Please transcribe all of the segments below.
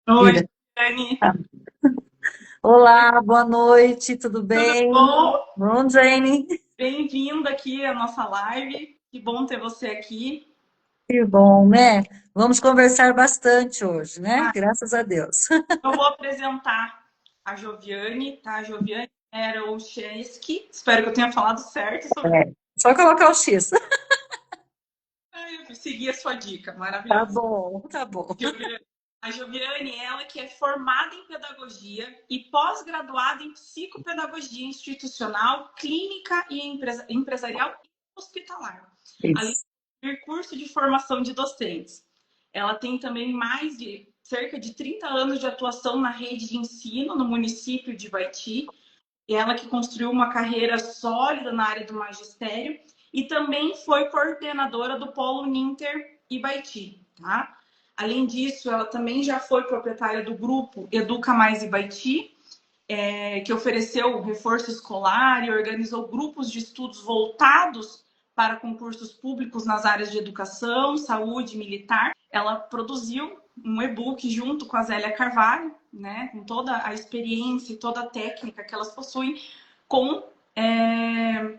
Oi, Vira. Dani, Tá. Olá, boa noite, tudo tudo bem? bom? Bom, Jane? Bem-vindo aqui à nossa live. Que bom ter você aqui. Que bom, né? Vamos conversar bastante hoje, né? Ah, Graças a Deus. eu vou apresentar a Joviane, tá? A Joviane era o Chesky. Espero que eu tenha falado certo sobre. É, só colocar o X. Eu segui a sua dica, Tá maravilhosa. bom, tá bom. Joviane. A Joviane, ela que é formada em pedagogia e pós-graduada em psicopedagogia institucional, clínica e empresarial e hospitalar, além Isso. de ter curso de formação de docentes. Ela tem também mais de cerca de 30 anos de atuação na rede de ensino no município de Baiti, e ela que construiu uma carreira sólida na área do magistério e também foi coordenadora do Polo Ninter Ibaiti, tá? Além disso, ela também já foi proprietária do grupo Educa Mais Ibaiti, que ofereceu reforço escolar e organizou grupos de estudos voltados para concursos públicos nas áreas de educação, saúde, militar. Ela produziu um e-book junto com a Zélia Carvalho, né, com toda a experiência e toda a técnica que elas possuem, com, é,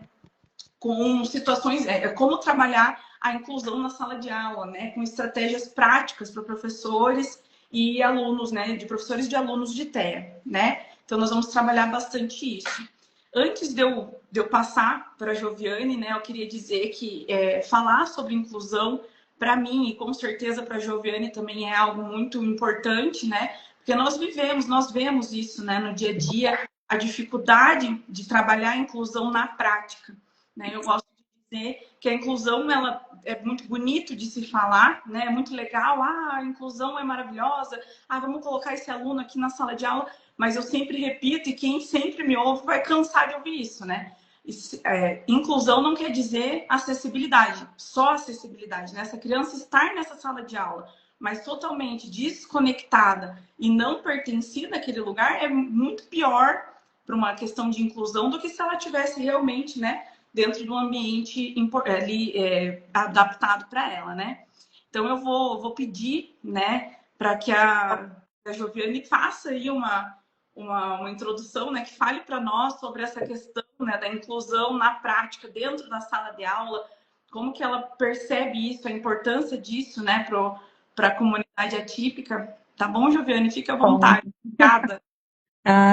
com situações, como trabalhar a inclusão na sala de aula, né, com estratégias práticas para professores e alunos, né, de professores e de alunos de TEA, né? Então, nós vamos trabalhar bastante isso. Antes de eu passar para a Joviane, né, eu queria dizer que falar sobre inclusão, para mim e com certeza para a Joviane também é algo muito importante, né? Porque nós vemos isso, né, no dia a dia, a dificuldade de trabalhar a inclusão na prática, né? Eu gosto de dizer que a inclusão ela é muito bonito de se falar, né? É muito legal, a inclusão é maravilhosa, vamos colocar esse aluno aqui na sala de aula, mas eu sempre repito, e quem sempre me ouve vai cansar de ouvir isso, né? Inclusão não quer dizer acessibilidade, só acessibilidade, né? Essa criança estar nessa sala de aula, mas totalmente desconectada e não pertencida àquele lugar, é muito pior para uma questão de inclusão do que se ela tivesse realmente, né, dentro do ambiente ali, adaptado para ela, né? Então eu vou pedir, né, para que a Joviane faça aí uma introdução, né, que fale para nós sobre essa questão, né, da inclusão na prática dentro da sala de aula, como que ela percebe isso, a importância disso, né, para a comunidade atípica. Tá bom, Joviane? Fica à Bom. vontade. Obrigada.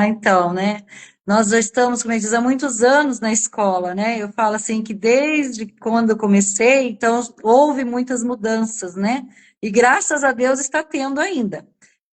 Então, né? Nós já estamos, como é que diz, há muitos anos na escola, né? Eu falo assim que desde quando eu comecei, então houve muitas mudanças, né? E graças a Deus está tendo ainda.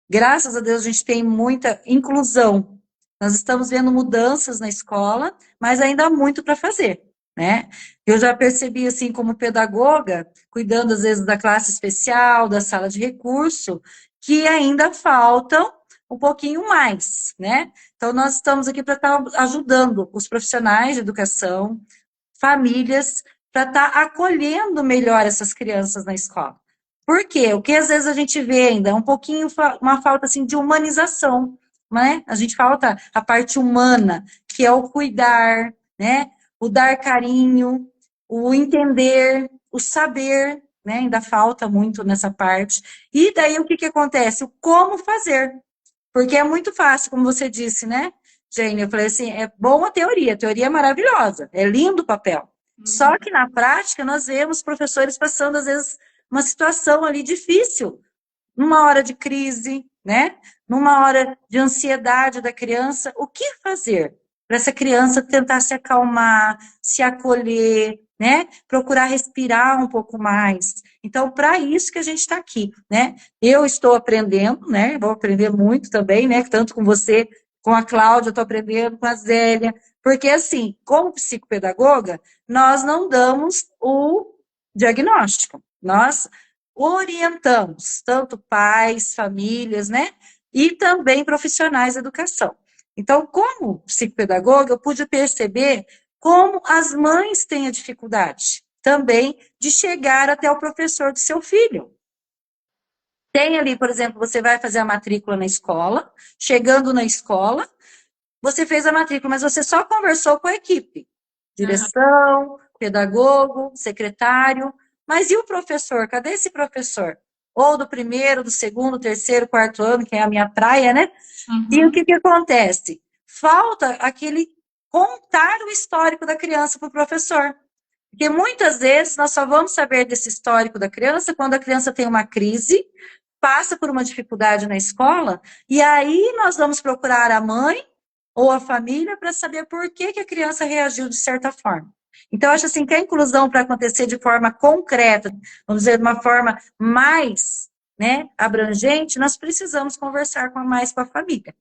Graças a Deus a gente tem muita inclusão. Nós estamos vendo mudanças na escola, mas ainda há muito para fazer, né? Eu já percebi, assim, como pedagoga, cuidando às vezes da classe especial, da sala de recurso, que ainda faltam um pouquinho mais, né? Então, nós estamos aqui para estar ajudando os profissionais de educação, famílias, para estar acolhendo melhor essas crianças na escola. Por quê? O que às vezes a gente vê ainda é um pouquinho uma falta assim de humanização, né? A gente falta a parte humana, que é o cuidar, né? O dar carinho, o entender, o saber, né? Ainda falta muito nessa parte. E daí o que que acontece? O como fazer. Porque é muito fácil, como você disse, né, Jane? Eu falei assim, é boa a teoria é maravilhosa, é lindo o papel. Uhum. Só que na prática nós vemos professores passando, às vezes, uma situação ali difícil, numa hora de crise, né? Numa hora de ansiedade da criança, o que fazer para essa criança tentar se acalmar, se acolher, né? Procurar respirar um pouco mais. Então, para isso que a gente está aqui, né? Eu estou aprendendo, né? Vou aprender muito também, né? Tanto com você, com a Cláudia, estou aprendendo com a Zélia, porque assim, como psicopedagoga, nós não damos o diagnóstico. Nós orientamos tanto pais, famílias, né? E também profissionais da educação. Então, como psicopedagoga, eu pude perceber como as mães têm a dificuldade também de chegar até o professor do seu filho. Tem ali, por exemplo, você vai fazer a matrícula na escola, chegando na escola, você fez a matrícula, mas você só conversou com a equipe, Uhum. direção, pedagogo, secretário, mas e o professor? Cadê esse professor? ou do primeiro, do segundo, terceiro, quarto ano, que é a minha praia, né? E o Uhum. que acontece? Falta aquele contar o histórico da criança para o professor. Porque muitas vezes nós só vamos saber desse histórico da criança quando a criança tem uma crise, passa por uma dificuldade na escola, e aí nós vamos procurar a mãe ou a família para saber por que, que a criança reagiu de certa forma. Então, eu acho assim que a inclusão para acontecer de forma concreta, vamos dizer, de uma forma mais, né, abrangente, nós precisamos conversar mais com a família.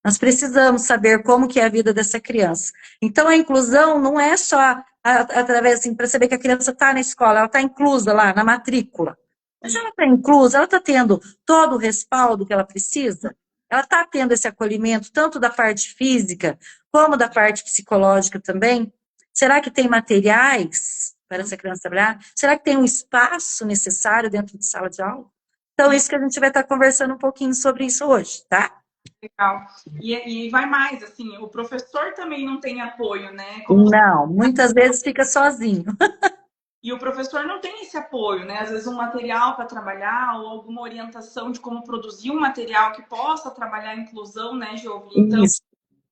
Nós precisamos saber como que é a vida dessa criança. Então, a inclusão não é só através, assim, para saber que a criança está na escola, ela está inclusa lá na matrícula. Mas ela está inclusa, ela está tendo todo o respaldo que ela precisa? Ela está tendo esse acolhimento, tanto da parte física, como da parte psicológica também? Será que tem materiais para essa criança trabalhar? Será que tem um espaço necessário dentro de sala de aula? Então, isso que a gente vai estar conversando um pouquinho sobre isso hoje, tá? Legal. E vai mais, assim, o professor também não tem apoio, né? Como você... Não, muitas vezes fica sozinho. E o professor não tem esse apoio, né? Às vezes um material para trabalhar ou alguma orientação de como produzir um material que possa trabalhar a inclusão, né, Giovanni? Então, Isso,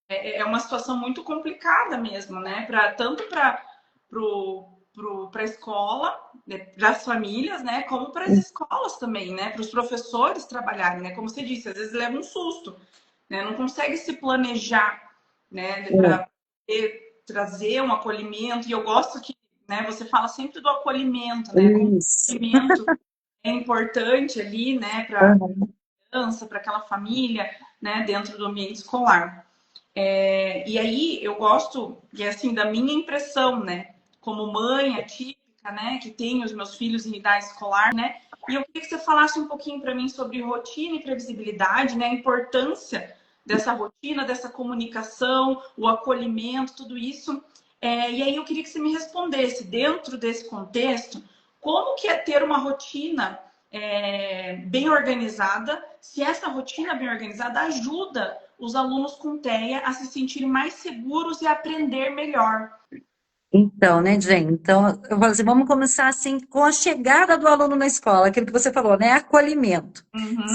é uma situação muito complicada mesmo, né? Tanto para a escola, né, para as famílias, né? Como para as escolas também, né? Para os professores trabalharem, né? Como você disse, às vezes leva um susto, né? Não consegue se planejar, né? Para trazer um acolhimento. E eu gosto que, né? Você fala sempre do acolhimento, né? Como o isso. acolhimento é importante ali, né? Para a Uhum. criança, para aquela família, né? Dentro do ambiente escolar. E aí eu gosto, e assim, da minha impressão, né? Como mãe atípica, né? Que tenho os meus filhos em idade escolar, né? E eu queria que você falasse um pouquinho para mim sobre rotina e previsibilidade, né? A importância dessa rotina, dessa comunicação, o acolhimento, tudo isso. E aí eu queria que você me respondesse, dentro desse contexto, como que é ter uma rotina bem organizada, se essa rotina bem organizada ajuda os alunos com TEA a se sentirem mais seguros e aprender melhor. Então, né, Jen? Então, eu falo assim, vamos começar assim com a chegada do aluno na escola, aquilo que você falou, né? Acolhimento.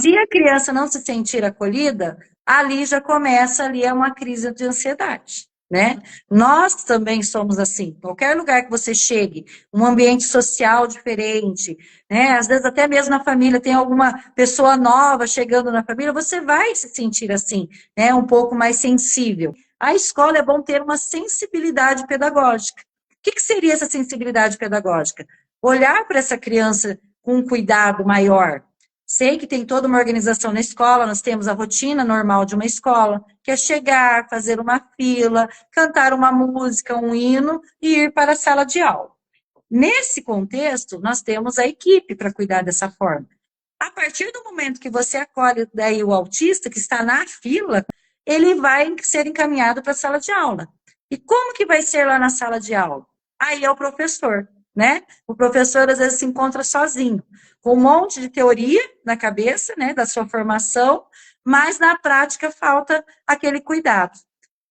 Se Uhum, a criança não se sentir acolhida, ali já começa ali uma crise de ansiedade, né? Nós também somos assim. Qualquer lugar que você chegue, um ambiente social diferente, né? Às vezes até mesmo na família tem alguma pessoa nova chegando na família, você vai se sentir assim, né? Um pouco mais sensível. A escola é bom ter uma sensibilidade pedagógica. O que seria essa sensibilidade pedagógica? Olhar para essa criança com um cuidado maior. Sei que tem toda uma organização na escola, nós temos a rotina normal de uma escola, que é chegar, fazer uma fila, cantar uma música, um hino e ir para a sala de aula. Nesse contexto, nós temos a equipe para cuidar dessa forma. A partir do momento que você acolhe daí o autista que está na fila, ele vai ser encaminhado para a sala de aula. E como que vai ser lá na sala de aula? Aí é o professor, né? O professor às vezes se encontra sozinho, com um monte de teoria na cabeça, né, da sua formação, mas na prática falta aquele cuidado.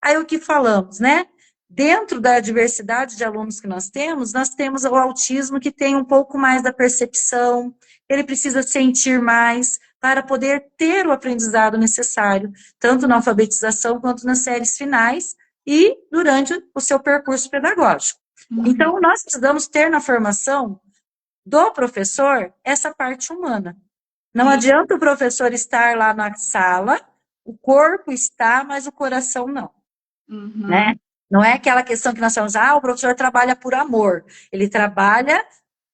Aí o que falamos, né? Dentro da diversidade de alunos que nós temos o autismo que tem um pouco mais da percepção, ele precisa sentir mais para poder ter o aprendizado necessário, tanto na alfabetização quanto nas séries finais e durante o seu percurso pedagógico. uhum, Então, nós precisamos ter na formação do professor essa parte humana. Não sim, adianta o professor estar lá na sala, o corpo está, mas o coração não, uhum, né? Não é aquela questão que nós falamos, o professor trabalha por amor. Ele trabalha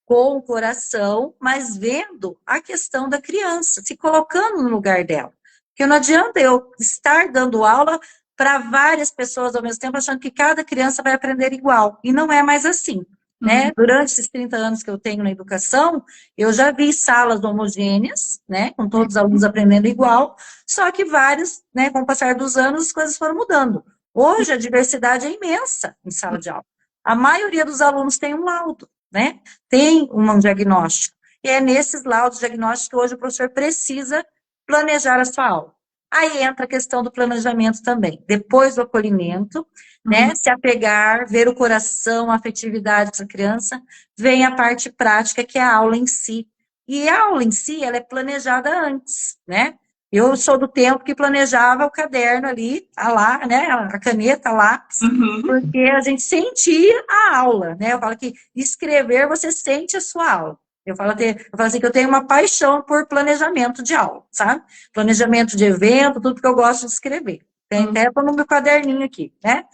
com o coração, mas vendo a questão da criança, se colocando no lugar dela. Porque não adianta eu estar dando aula para várias pessoas ao mesmo tempo, achando que cada criança vai aprender igual. E não é mais assim. uhum, Né? Durante esses 30 anos que eu tenho na educação, eu já vi salas homogêneas, né, com todos os alunos aprendendo igual, só que vários, né, com o passar dos anos, as coisas foram mudando. Hoje a diversidade é imensa em sala de aula. A maioria dos alunos tem um laudo, né? Tem um diagnóstico. E é nesses laudos diagnósticos que hoje o professor precisa planejar a sua aula. Aí entra a questão do planejamento também. Depois do acolhimento, né? uhum. Se apegar, ver o coração, a afetividade dessa criança, vem a parte prática, que é a aula em si. E a aula em si, ela é planejada antes, né? Eu sou do tempo que planejava o caderno ali, tá lá, né? A caneta, lápis, Uhum. porque a gente sentia a aula, né? Eu falo que escrever, você sente a sua aula. Eu falo assim que eu tenho uma paixão por planejamento de aula, sabe? Planejamento de evento, tudo que eu gosto de escrever. Tem até no meu caderninho aqui, né?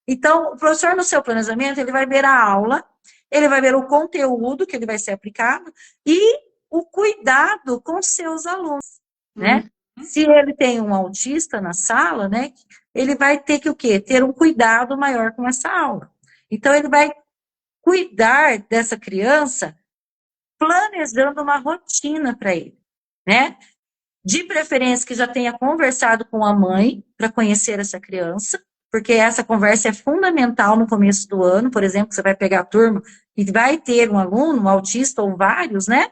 Então, o professor, no seu planejamento, ele vai ver a aula, ele vai ver o conteúdo que ele vai ser aplicado e o cuidado com seus alunos, né? Uhum. Se ele tem um autista na sala, né, ele vai ter que o quê? Ter um cuidado maior com essa aula. Então, ele vai cuidar dessa criança planejando uma rotina para ele, né? De preferência que já tenha conversado com a mãe para conhecer essa criança, porque essa conversa é fundamental no começo do ano, por exemplo, você vai pegar a turma e vai ter um aluno, um autista ou vários, né?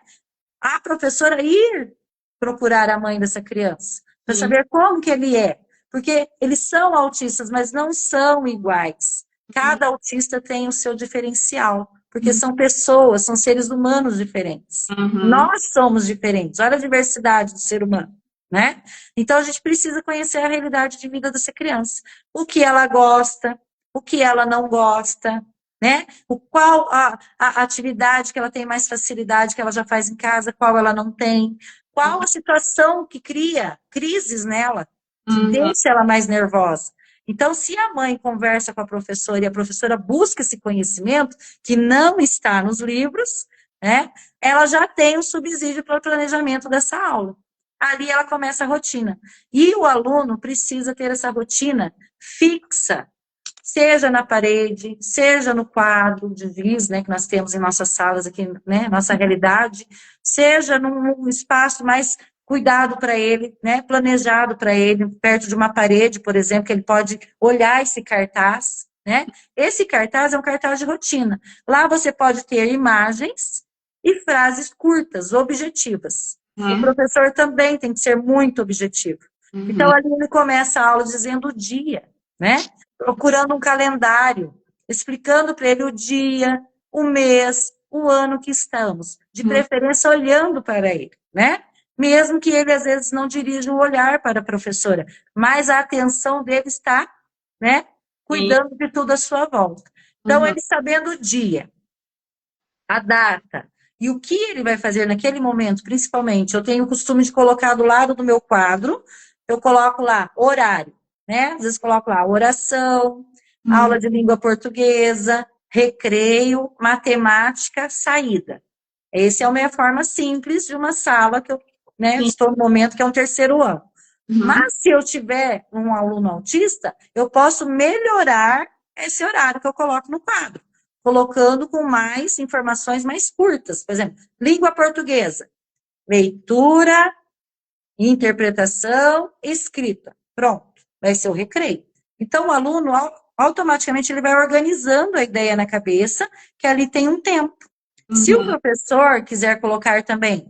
A professora ir procurar a mãe dessa criança, para Sim. saber como que ele é. Porque eles são autistas, mas não são iguais. Cada autista tem o seu diferencial, porque são pessoas, são seres humanos diferentes. Uhum. Nós somos diferentes. Olha a diversidade do ser humano, né? Então a gente precisa conhecer a realidade de vida dessa criança. O que ela gosta, o que ela não gosta, né? Qual a atividade que ela tem mais facilidade, que ela já faz em casa, qual ela não tem, qual a situação que cria crises nela, que Uhum. deixa ela mais nervosa. Então, se a mãe conversa com a professora e a professora busca esse conhecimento, que não está nos livros, né, ela já tem um subsídio para o planejamento dessa aula. Ali ela começa a rotina. E o aluno precisa ter essa rotina fixa, seja na parede, seja no quadro de giz, né, que nós temos em nossas salas aqui, né, nossa realidade, seja num espaço mais cuidado para ele, né, planejado para ele, perto de uma parede, por exemplo, que ele pode olhar esse cartaz, né? Esse cartaz é um cartaz de rotina. Lá você pode ter imagens e frases curtas, objetivas. O Uhum. professor também tem que ser muito objetivo. Então, Uhum. ali ele começa a aula dizendo o dia, né? Procurando um calendário, explicando para ele o dia, o mês, o ano que estamos, de Uhum. preferência olhando para ele, né? Mesmo que ele às vezes não dirija o olhar para a professora, mas a atenção dele está, né, Sim. cuidando de tudo à sua volta. Então, Uhum. ele sabendo o dia, a data e o que ele vai fazer naquele momento, principalmente, eu tenho o costume de colocar do lado do meu quadro, eu coloco lá horário, né? Às vezes coloco lá oração, Uhum. aula de língua portuguesa, recreio, matemática, saída. Essa é a minha forma simples de uma sala que eu, né, Sim. estou no momento que é um terceiro ano. Uhum. Mas se eu tiver um aluno autista, eu posso melhorar esse horário que eu coloco no quadro, colocando com mais informações mais curtas. Por exemplo, língua portuguesa, leitura, interpretação, escrita. Pronto, vai ser o recreio. Então, o aluno, automaticamente, ele vai organizando a ideia na cabeça, que ali tem um tempo. Se o Uhum. professor quiser colocar também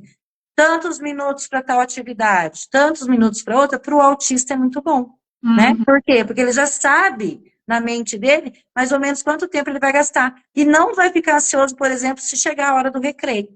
tantos minutos para tal atividade, tantos minutos para outra, para o autista é muito bom, né? Uhum. Por quê? Porque ele já sabe na mente dele mais ou menos quanto tempo ele vai gastar. E não vai ficar ansioso, por exemplo, se chegar a hora do recreio,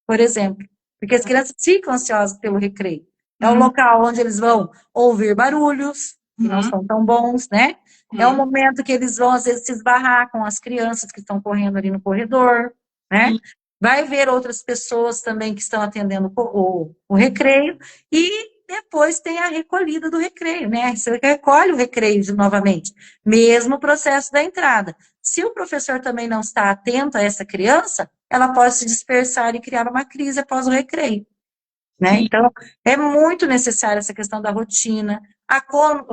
por exemplo. Porque as crianças ficam ansiosas pelo recreio. É o Uhum. local onde eles vão ouvir barulhos, que não Uhum. são tão bons, né? É o Uhum. momento que eles vão, às vezes, se esbarrar com as crianças que estão correndo ali no corredor, né? Sim. Vai ver outras pessoas também que estão atendendo o recreio, e depois tem a recolhida do recreio, né? Você recolhe o recreio novamente, mesmo processo da entrada. Se o professor também não está atento a essa criança, ela pode se dispersar e criar uma crise após o recreio, né? Sim. Então, é muito necessária essa questão da rotina, a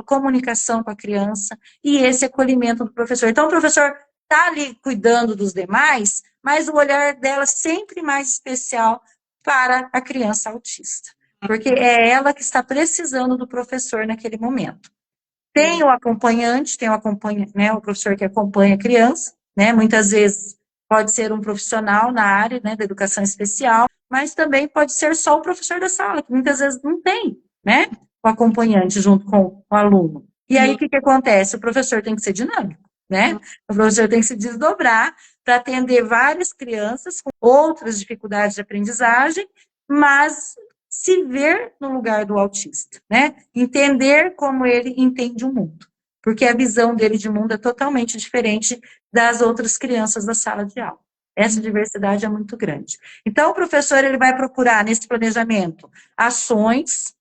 comunicação com a criança e esse acolhimento do professor. Então, o professor está ali cuidando dos demais, mas o olhar dela sempre mais especial para a criança autista, porque é ela que está precisando do professor naquele momento. Tem Sim. o acompanhante, tem o né, o professor que acompanha a criança, né? Muitas vezes pode ser um profissional na área, né, da educação especial, mas também pode ser só o professor da sala, que muitas vezes não tem, né, o acompanhante junto com o aluno. E aí, o Sim. que acontece? O professor tem que ser dinâmico, né? O professor tem que se desdobrar para atender várias crianças com outras dificuldades de aprendizagem mas se ver no lugar do autista, né? Entender como ele entende o mundo, porque a visão dele de mundo é totalmente diferente das outras crianças da sala de aula. Essa diversidade é muito grande. Então, o professor ele vai procurar, nesse planejamento, ações,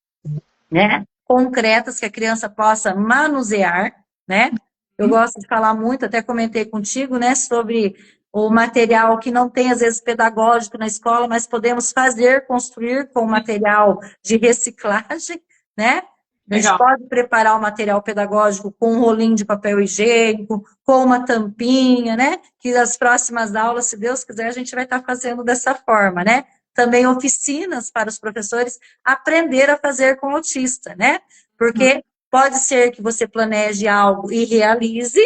né, concretas que a criança possa manusear, né? Eu gosto de falar muito, até comentei contigo, né, sobre o material que não tem, às vezes, pedagógico na escola, mas podemos fazer, construir com material de reciclagem, né? A gente Legal. pode preparar o material pedagógico com um rolinho de papel higiênico, com uma tampinha, né? Que as próximas aulas, se Deus quiser, a gente vai estar fazendo dessa forma, né? Também oficinas para os professores aprender a fazer com o autista, né? Porque pode ser que você planeje algo e realize,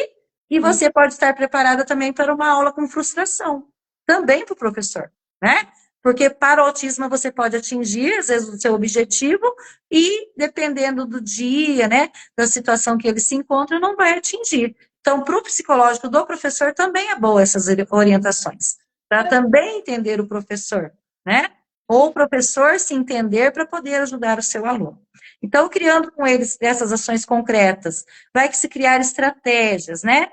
e você pode estar preparada também para uma aula com frustração, também para o professor, né? Porque para o autismo você pode atingir, às vezes, o seu objetivo, e dependendo do dia, né, da situação que ele se encontra, não vai atingir. Então, para o psicológico do professor também é boa essas orientações, para também entender o professor, né? Ou o professor se entender para poder ajudar o seu aluno. Então, criando com eles essas ações concretas, vai se criar estratégias, né?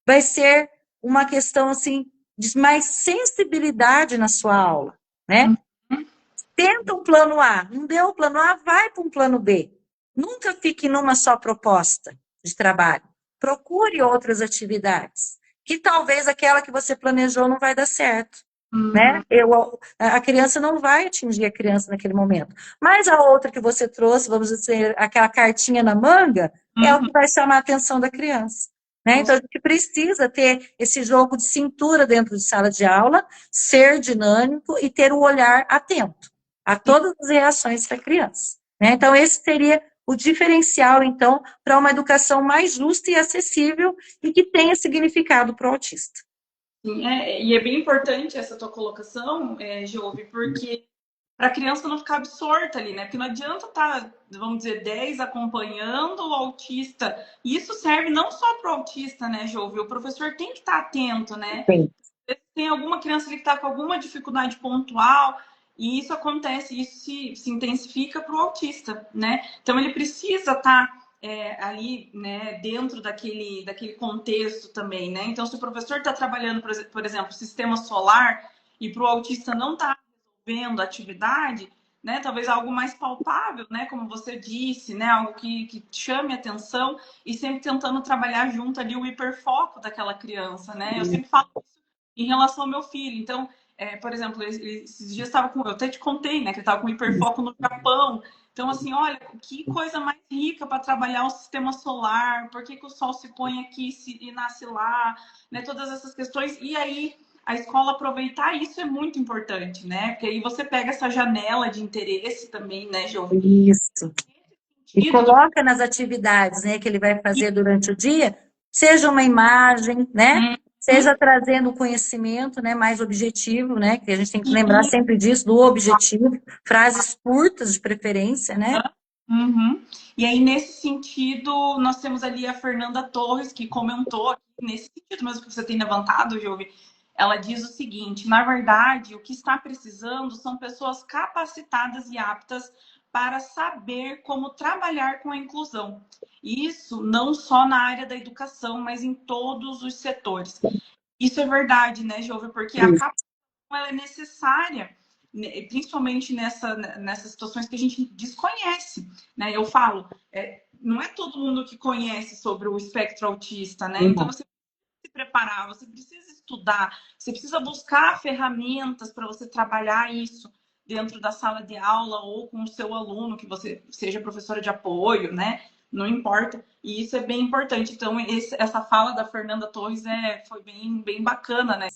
Vai ser uma questão, assim, de mais sensibilidade na sua aula, né? Tenta um plano A, não deu o plano A, vai para um plano B. Nunca fique numa só proposta de trabalho. Procure outras atividades, que talvez aquela que você planejou não vai dar certo. Né? A criança não vai atingir a criança naquele momento. Mas a outra que você trouxe, vamos dizer, aquela cartinha na manga, é o que vai chamar a atenção da criança. Né? Então, a gente precisa ter esse jogo de cintura dentro de sala de aula, ser dinâmico e ter o olhar atento a todas as reações da criança. Né? Então, esse seria o diferencial, então, para uma educação mais justa e acessível e que tenha significado para o autista. Sim, e é bem importante essa tua colocação, Jove, porque para a criança não ficar absorta ali, né? Porque não adianta estar, vamos dizer, 10 acompanhando o autista. E isso serve não só para o autista, né, Jove? O professor tem que estar atento, né? Sim. Tem alguma criança que está com alguma dificuldade pontual, e isso acontece, isso se intensifica para o autista, né? Então ele precisa estar ali, né, dentro daquele contexto também, né? Então, se o professor está trabalhando, por exemplo, sistema solar, e para o autista não está resolvendo a atividade, né? Talvez algo mais palpável, né? Como você disse, né? Algo que chame atenção, e sempre tentando trabalhar junto ali o hiperfoco daquela criança, né? Eu sempre falo em relação ao meu filho. Então, por exemplo, esses dias estava com. Eu até te contei, né? Que ele estava com hiperfoco no Japão. Então, assim, olha, que coisa mais rica para trabalhar o sistema solar, por que o sol se põe aqui e nasce lá, né? Todas essas questões. E aí, a escola aproveitar isso é muito importante, né? Porque aí você pega essa janela de interesse também, né, Jovem? Isso. E coloca nas atividades, né, que ele vai fazer durante o dia, seja uma imagem, né, seja trazendo o conhecimento, né, mais objetivo, né, que a gente tem que lembrar sempre disso, do objetivo, frases curtas de preferência, né. Uhum. E aí, nesse sentido, nós temos ali a Fernanda Torres, que comentou, nesse sentido mesmo que você tem levantado, Jove, ela diz o seguinte: na verdade, o que está precisando são pessoas capacitadas e aptas para saber como trabalhar com a inclusão. Isso não só na área da educação, mas em todos os setores. Isso é verdade, né, Jove? Porque a capacitação ela é necessária, principalmente nessas situações que a gente desconhece, né? Eu falo, não é todo mundo que conhece sobre o espectro autista, né? Então você precisa se preparar, você precisa estudar, você precisa buscar ferramentas para você trabalhar isso dentro da sala de aula ou com o seu aluno, que você seja professora de apoio, né? Não importa. E isso é bem importante. Então, essa fala da Fernanda Torres foi bem bacana, né?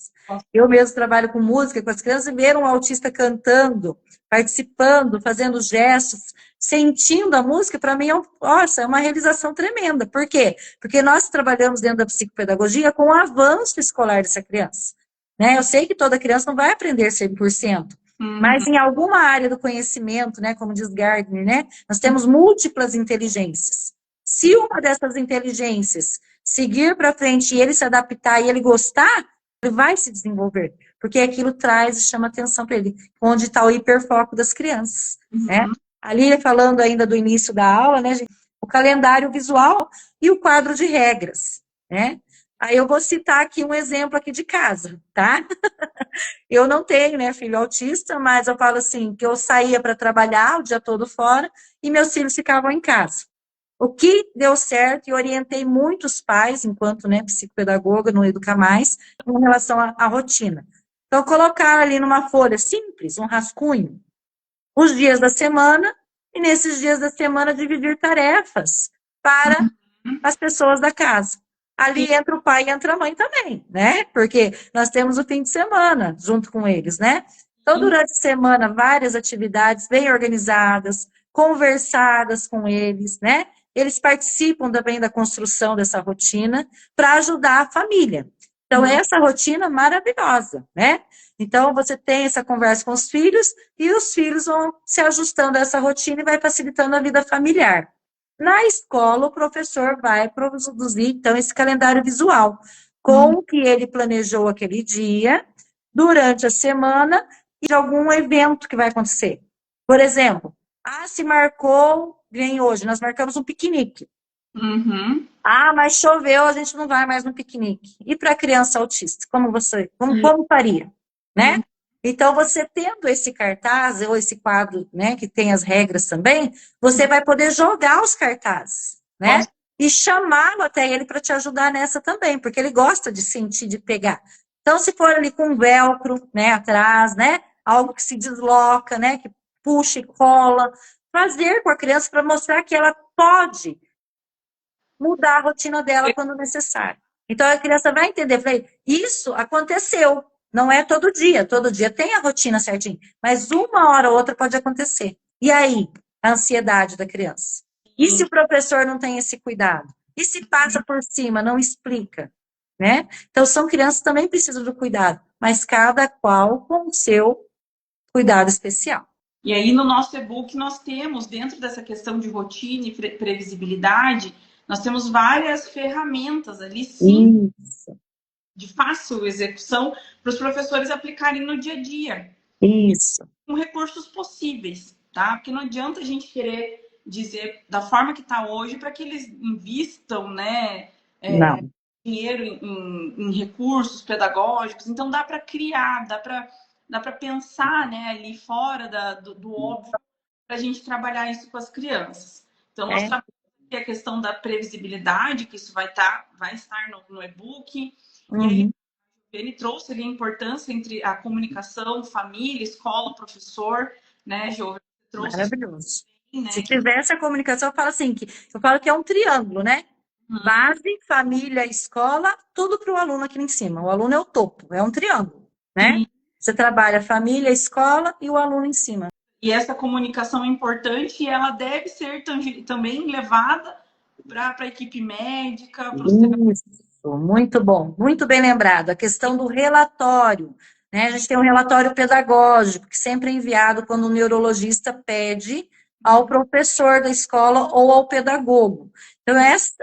Eu mesmo trabalho com música, com as crianças, e ver um autista cantando, participando, fazendo gestos, sentindo a música, para mim, nossa, é uma realização tremenda. Por quê? Porque nós trabalhamos dentro da psicopedagogia com o avanço escolar dessa criança. Né? Eu sei que toda criança não vai aprender 100%, mas em alguma área do conhecimento, né, como diz Gardner, né, nós temos múltiplas inteligências. Se uma dessas inteligências seguir para frente e ele se adaptar e ele gostar, ele vai se desenvolver. porque aquilo traz e chama atenção para ele, onde está o hiperfoco das crianças, né? Ali, falando ainda do início da aula, né, gente, o calendário visual e o quadro de regras, né? Aí eu vou citar aqui um exemplo aqui de casa, tá? Eu não tenho, né, filho autista, mas eu falo assim, que eu saía para trabalhar o dia todo fora e meus filhos ficavam em casa. O que deu certo e orientei muitos pais, enquanto, né, psicopedagoga no Educa Mais, com relação à rotina. Então, colocar ali numa folha simples, um rascunho, os dias da semana, e nesses dias da semana dividir tarefas para as pessoas da casa. Ali entra o pai e entra a mãe também, né? Porque nós temos o fim de semana junto com eles, né? Então, durante a semana, várias atividades bem organizadas, conversadas com eles, né? Eles participam também da construção dessa rotina para ajudar a família. Então, essa rotina maravilhosa, né? Então, você tem essa conversa com os filhos e os filhos vão se ajustando a essa rotina e vai facilitando a vida familiar. Na escola, o professor vai produzir, então, esse calendário visual, com o que ele planejou aquele dia, durante a semana, e de algum evento que vai acontecer. Por exemplo, se marcou, vem hoje, nós marcamos um piquenique. Mas choveu, a gente não vai mais no piquenique. E para a criança autista, como faria? Né? Então, você tendo esse cartaz, ou esse quadro, né, que tem as regras também, você vai poder jogar os cartazes, né? E chamá-lo até ele para te ajudar nessa também, porque ele gosta de sentir, de pegar. Então, se for ali com velcro, né, atrás, né, algo que se desloca, né, que puxa e cola, fazer com a criança para mostrar que ela pode mudar a rotina dela quando necessário. Então, a criança vai entender, falei, isso aconteceu, não é todo dia tem a rotina certinho, mas uma hora ou outra pode acontecer. E aí, a ansiedade da criança? E se o professor não tem esse cuidado? E se passa por cima, não explica? Né? Então, são crianças que também precisam do cuidado, mas cada qual com o seu cuidado especial. E aí, no nosso e-book, nós temos, dentro dessa questão de rotina e previsibilidade, nós temos várias ferramentas ali, sim, de fácil execução, para os professores aplicarem no dia a dia. Isso. Com recursos possíveis, tá? Porque não adianta a gente querer dizer da forma que está hoje para que eles invistam, né? Dinheiro em recursos pedagógicos. Então, dá para criar, dá para pensar, né, ali fora do óbvio para a gente trabalhar isso com as crianças. Então, nós trabalhamos aqui a questão da previsibilidade, que isso vai estar no e-book. E aí, ele trouxe ali a importância entre a comunicação, família, escola, professor, né, Jô? Maravilhoso. Né? Se tivesse a comunicação, eu falo que é um triângulo, né? Base, família, escola, tudo para o aluno aqui em cima. O aluno é o topo, é um triângulo, né? Você trabalha família, escola e o aluno em cima. E essa comunicação é importante e ela deve ser também levada para a equipe médica, para os Isso, muito bom, muito bem lembrado. A questão do relatório, né? A gente tem um relatório pedagógico que sempre é enviado quando o neurologista pede ao professor da escola ou ao pedagogo. Então,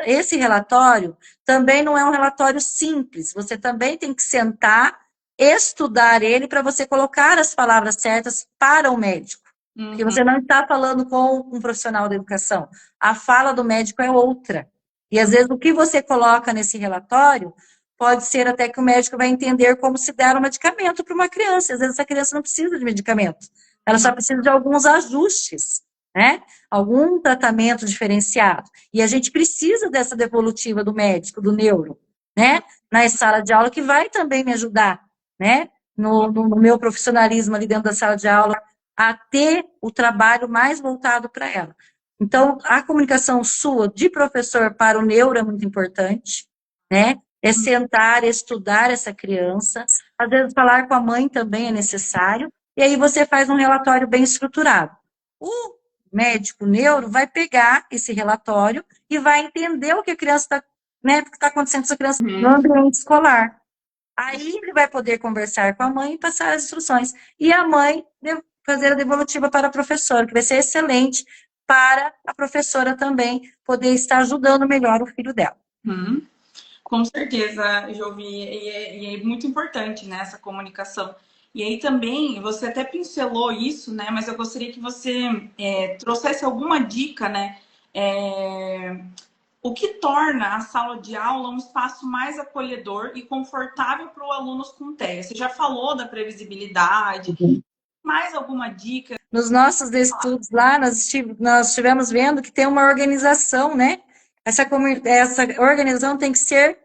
esse relatório também não é um relatório simples, você também tem que sentar, estudar ele para você colocar as palavras certas para o médico. Porque você não está falando com um profissional da educação. A fala do médico é outra. E, às vezes, o que você coloca nesse relatório pode ser até que o médico vai entender como se dar um medicamento para uma criança. Às vezes, essa criança não precisa de medicamento. Ela só precisa de alguns ajustes, né? Algum tratamento diferenciado. E a gente precisa dessa devolutiva do médico, do neuro, né? Na sala de aula, que vai também me ajudar, né? No meu profissionalismo ali dentro da sala de aula, a ter o trabalho mais voltado para ela. Então, a comunicação sua de professor para o neuro é muito importante, né? É sentar, estudar essa criança, às vezes falar com a mãe também é necessário, e aí você faz um relatório bem estruturado. O médico neuro vai pegar esse relatório e vai entender o que a criança está, né, o que está acontecendo com essa criança no ambiente escolar. Aí ele vai poder conversar com a mãe e passar as instruções. E a mãe fazer a devolutiva para a professora, que vai ser excelente para a professora também poder estar ajudando melhor o filho dela. Com certeza, Jovi, e é muito importante, né, essa comunicação. E aí também, você até pincelou isso, né, mas eu gostaria que você trouxesse alguma dica, né, é, o que torna a sala de aula um espaço mais acolhedor e confortável para os alunos com TEA. Você já falou da previsibilidade, mais alguma dica? Nos nossos estudos lá, nós estivemos vendo que tem uma organização, né? Essa organização tem que ser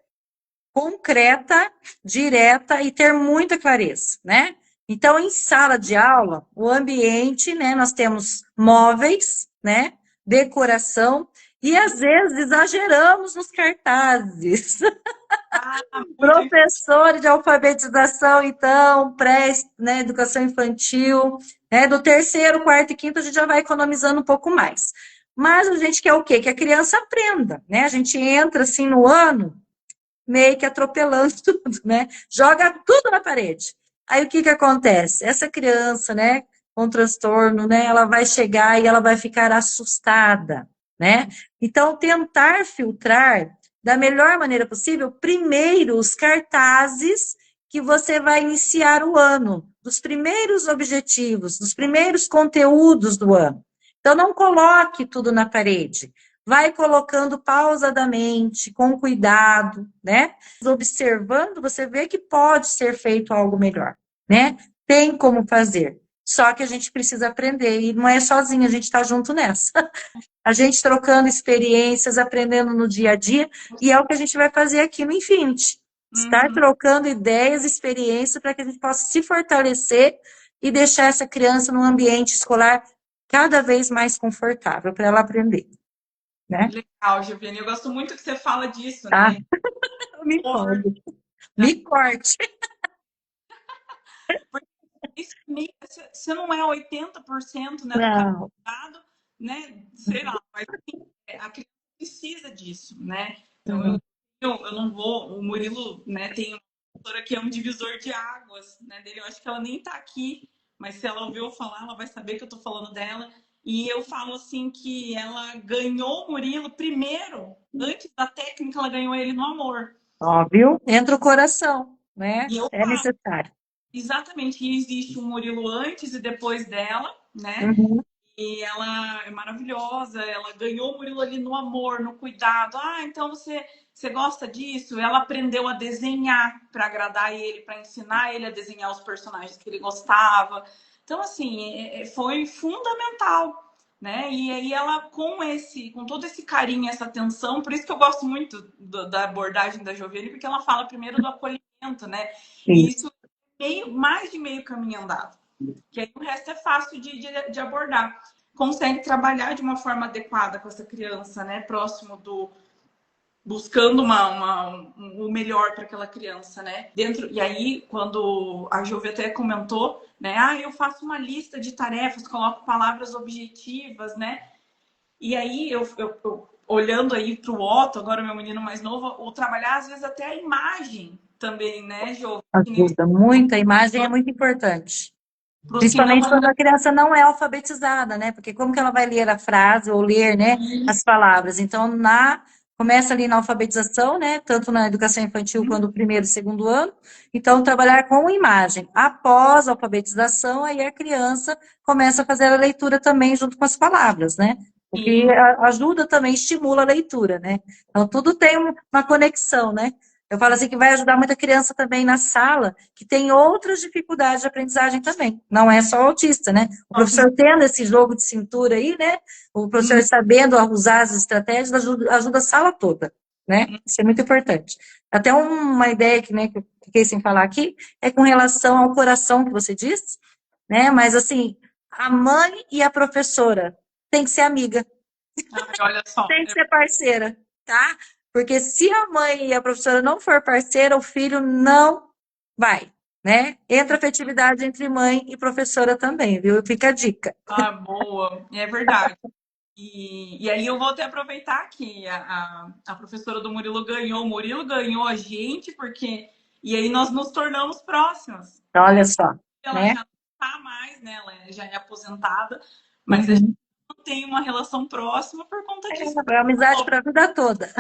concreta, direta e ter muita clareza, né? Então, em sala de aula, o ambiente, né? Nós temos móveis, né? Decoração e às vezes exageramos nos cartazes. Ah, muito Professores de alfabetização, então, pré, né, educação infantil, né, do terceiro, quarto e quinto, a gente já vai economizando um pouco mais. Mas a gente quer o quê? Que a criança aprenda, né? A gente entra assim no ano, meio que atropelando tudo, né? Joga tudo na parede. Aí o que que acontece? Essa criança, né, com transtorno, né, ela vai chegar e ela vai ficar assustada, né? Então, tentar filtrar da melhor maneira possível, primeiro os cartazes que você vai iniciar o ano, dos primeiros objetivos, dos primeiros conteúdos do ano. Então, não coloque tudo na parede. Vai colocando pausadamente, com cuidado, né? Observando, você vê que pode ser feito algo melhor, né? Tem como fazer. Só que a gente precisa aprender, e não é sozinho, a gente está junto nessa. A gente trocando experiências, aprendendo no dia a dia, e é o que a gente vai fazer aqui no Infinity. Estar Uhum. trocando ideias, experiências, para que a gente possa se fortalecer e deixar essa criança num ambiente escolar cada vez mais confortável para ela aprender, né? Legal, Giovanni. Eu gosto muito que você fala disso, Tá? né? Me Por, pode. Me corte. porque isso, se não é 80%, né, do Não. caminho, né, sei lá, mas a criança precisa disso, né? Então Uhum. eu não vou. O Murilo, né, tem uma professora que é um divisor de águas, né, dele. Eu acho que ela nem tá aqui, mas se ela ouviu falar, ela vai saber que eu tô falando dela. E eu falo assim que ela ganhou o Murilo primeiro, antes da técnica, ela ganhou ele no amor. Ó, viu? Entra o coração, né? E eu É falo, necessário. exatamente, existe um Murilo antes e depois dela, né? Uhum. E ela é maravilhosa, ela ganhou o Murilo ali no amor, no cuidado. Ah, então você gosta disso? Ela aprendeu a desenhar para agradar ele, para ensinar ele a desenhar os personagens que ele gostava. Então, assim, foi fundamental, né? E aí ela, com todo esse carinho, essa atenção, por isso que eu gosto muito da abordagem da Giovanni, porque ela fala primeiro do acolhimento, né? E Isso. isso mais de meio caminho andado, que aí o resto é fácil de abordar. Consegue trabalhar de uma forma adequada com essa criança, né? Próximo do. Buscando o melhor para aquela criança, né? Dentro, e aí, quando a Jovem até comentou, né? Ah, eu faço uma lista de tarefas, coloco palavras objetivas, né? E aí, eu olhando aí para o Otto, agora meu menino mais novo, o trabalhar às vezes até a imagem também, né, Jô? Ajuda muito, a imagem é muito importante. Para os que não. Principalmente quando a criança não é alfabetizada, né? Porque como que ela vai ler a frase ou ler, né, as palavras? Então, começa ali na alfabetização, né? Tanto na educação infantil quanto no primeiro e segundo ano. Então, trabalhar com imagem. Após a alfabetização, aí a criança começa a fazer a leitura também junto com as palavras, né? O que Sim, ajuda também, estimula a leitura, né? Então, tudo tem uma conexão, né? Eu falo assim que vai ajudar muita criança também na sala, que tem outras dificuldades de aprendizagem também. Não é só o autista, né? O professor tendo esse jogo de cintura aí, né? O professor sabendo usar as estratégias ajuda a sala toda, né? Isso é muito importante. Até uma ideia que, né, que eu fiquei sem falar aqui é com relação ao coração que você disse, né? Mas assim, a mãe e a professora tem que ser amiga, ai, olha só. tem que ser parceira, tá? Porque se a mãe e a professora não for parceira, o filho não vai, né? Entra afetividade entre mãe e professora também, viu? Fica a dica. Ah, boa, é verdade. E aí eu vou até aproveitar que a professora do Murilo ganhou, o Murilo ganhou a gente, porque. E aí nós nos tornamos próximas, Olha né? só, Ela né? já não está mais, né? Ela já é aposentada, mas a gente Uhum. não tem uma relação próxima por conta disso. É uma amizade para a vida toda.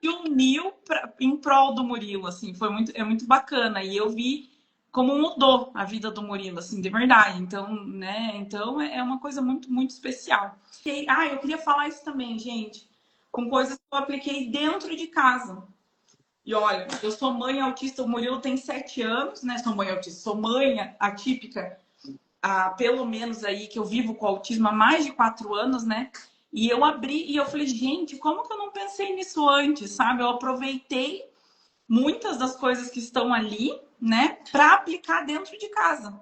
se uniu em prol do Murilo, assim, é muito bacana. E eu vi como mudou a vida do Murilo, assim, de verdade. Então, né, então é uma coisa muito, muito especial. Eu queria falar isso também, gente, com coisas que eu apliquei dentro de casa. E olha, eu sou mãe autista, o Murilo tem 7 anos, né? Sou mãe autista, sou mãe atípica há pelo menos aí que eu vivo com autismo há mais de 4 anos, né? E eu abri e eu falei, gente, como que eu não pensei nisso antes, sabe? Eu aproveitei muitas das coisas que estão ali, né, para aplicar dentro de casa,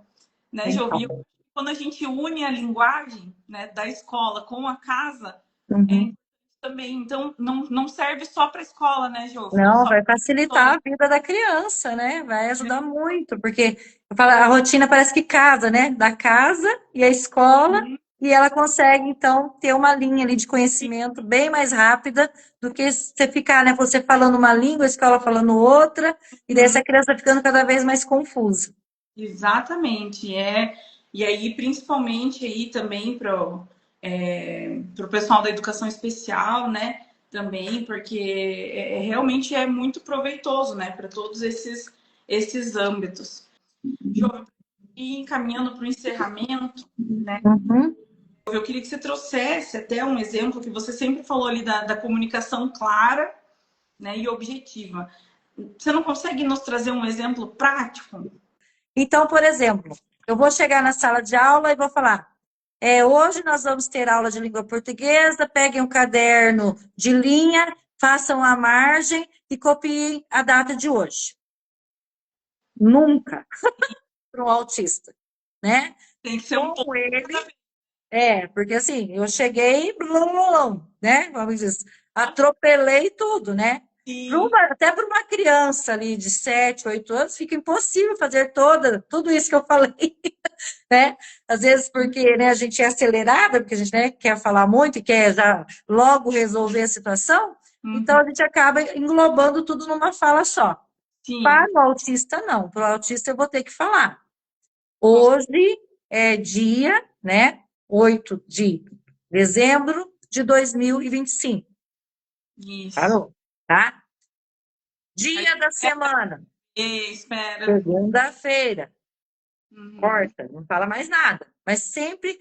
né, Jovi? Então, Quando a gente une a linguagem, né, da escola com a casa, é uhum. importante também. Então, não serve só para a escola, né, Jovi? Não Não, só vai para facilitar professora, a vida da criança, né? Vai né? ajudar muito, porque eu falo, a rotina parece que casa, né? Da casa e a escola, e ela consegue, então, ter uma linha ali de conhecimento bem mais rápida do que você ficar, né? Você falando uma língua, a escola falando outra, e daí essa criança ficando cada vez mais confusa. Exatamente, é. E aí, principalmente aí também para o pessoal da educação especial, né? Também, porque realmente é muito proveitoso, né? Para todos esses âmbitos. Jô, e encaminhando para o encerramento, né? Uhum. Eu queria que você trouxesse até um exemplo que você sempre falou ali da comunicação clara, né? E objetiva. Você não consegue nos trazer um exemplo prático? Então, por exemplo, eu vou chegar na sala de aula e vou falar: hoje nós vamos ter aula de língua portuguesa, peguem um caderno de linha, façam a margem e copiem a data de hoje. Nunca para um autista, né? Tem que ser um pouco Com ele, porque assim, eu cheguei, blum, né? Vamos dizer, atropelei tudo, né? assim. Até para uma criança ali de 7, 8 anos, fica impossível fazer tudo isso que eu falei, né? Às vezes porque, né, a gente é acelerada, porque a gente, né, quer falar muito e quer já logo resolver a situação, então Uhum, a gente acaba englobando tudo numa fala só. sim, Para o autista, não. Para o autista, eu vou ter que falar. com Hoje é dia, né, 8 de dezembro de 2025. isso. Falou, tá? Aí, Dia da semana, espera. segunda-feira. Uhum, Corta, não fala mais nada. Mas sempre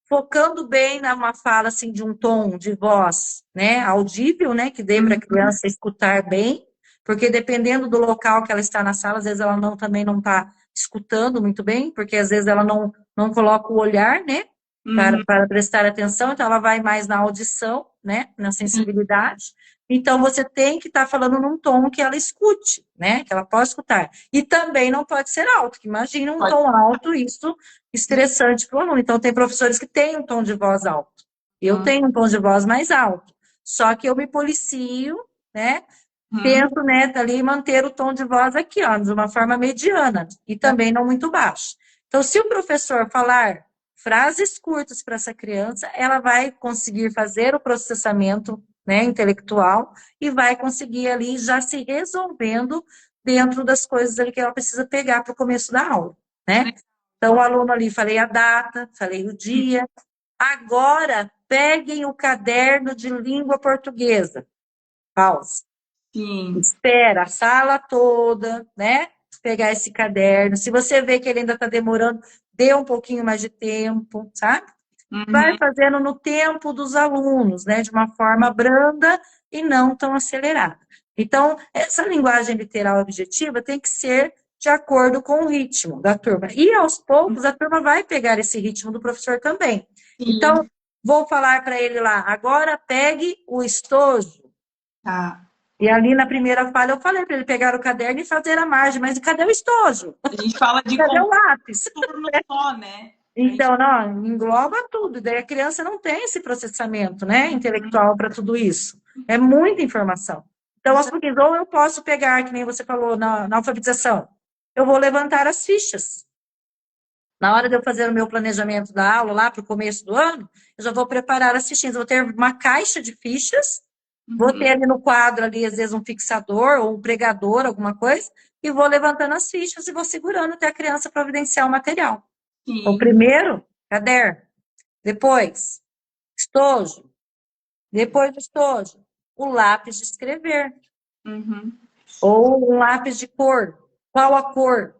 focando bem numa fala assim de um tom de voz, né, audível, né, que dê para a uhum, criança escutar bem, porque dependendo do local que ela está na sala, às vezes ela não também não está escutando muito bem, porque às vezes ela não coloca o olhar, né, uhum, para prestar atenção, então ela vai mais na audição, né, na sensibilidade. Então você tem que estar falando num tom que ela escute, né, que ela possa escutar. E também não pode ser alto, que imagina um pode. tom alto, isso estressante para o aluno. Então, tem professores que têm um tom de voz alto. Eu tenho um tom de voz mais alto. Só que eu me policio, né? Uhum, Tento, né, ali manter o tom de voz aqui, ó, de uma forma mediana e também não muito baixo. Então, se o professor falar frases curtas para essa criança, ela vai conseguir fazer o processamento, né, intelectual e vai conseguir ali já se resolvendo dentro das coisas ali que ela precisa pegar para o começo da aula, né? Então, o aluno ali, falei a data, falei o dia. Agora, peguem o caderno de língua portuguesa. Pausa. sim. Espera a sala toda, né? Pegar esse caderno. Se você vê que ele ainda está demorando, dê um pouquinho mais de tempo, sabe? Vai Uhum, fazendo no tempo dos alunos, né? De uma forma branda e não tão acelerada. Então, essa linguagem literal objetiva tem que ser de acordo com o ritmo da turma. E aos poucos a turma vai pegar esse ritmo do professor também. Então, sim. vou falar para ele lá, agora pegue o estojo. Tá. E ali na primeira fala eu falei para ele pegar o caderno e fazer a margem, mas cadê o estojo? A gente fala de Cadê o como lápis? turno só, né? A gente... Então, não, engloba tudo. Daí a criança não tem esse processamento, né, intelectual para tudo isso. É muita informação. Então, Isso aos pouquinhos, ou eu posso pegar, que nem você falou na alfabetização, eu vou levantar as fichas. Na hora de eu fazer o meu planejamento da aula, lá para o começo do ano, eu já vou preparar as fichinhas. Vou ter uma caixa de fichas, vou ter uhum, ali no quadro, ali, às vezes, um fixador ou um pregador, alguma coisa, e vou levantando as fichas e vou segurando até a criança providenciar o material. Então, sim. primeiro, caderno. Depois, estojo. Depois do estojo, o lápis de escrever, Uhum. ou um lápis de cor, qual a cor,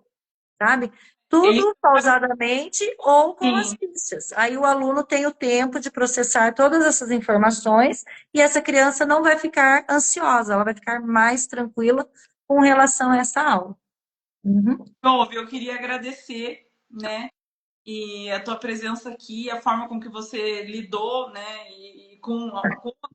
sabe? Ele, Tudo pausadamente ou com as sim. fichas. Aí o aluno tem o tempo de processar todas essas informações e essa criança não vai ficar ansiosa, ela vai ficar mais tranquila com relação a essa aula. Uhum. Bom, eu queria agradecer, né? E a tua presença aqui, a forma com que você lidou, né, e com a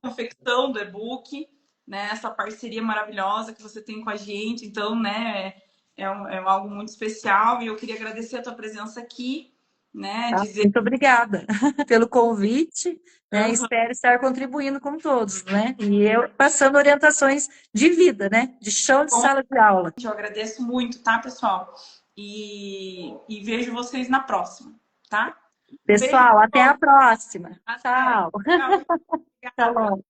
confecção do e-book, né, essa parceria maravilhosa que você tem com a gente, então, né, é algo muito especial e eu queria agradecer a tua presença aqui, né, Tá? dizer, Muito obrigada pelo convite, né? uhum, Espero estar contribuindo com todos, né? E eu passando orientações de vida, né? De chão de sala de aula. eu agradeço muito, tá, pessoal? E vejo vocês na próxima, tá? Um beijo, Pessoal, até a próxima. até. Tchau. Tchau, Até obrigada. logo.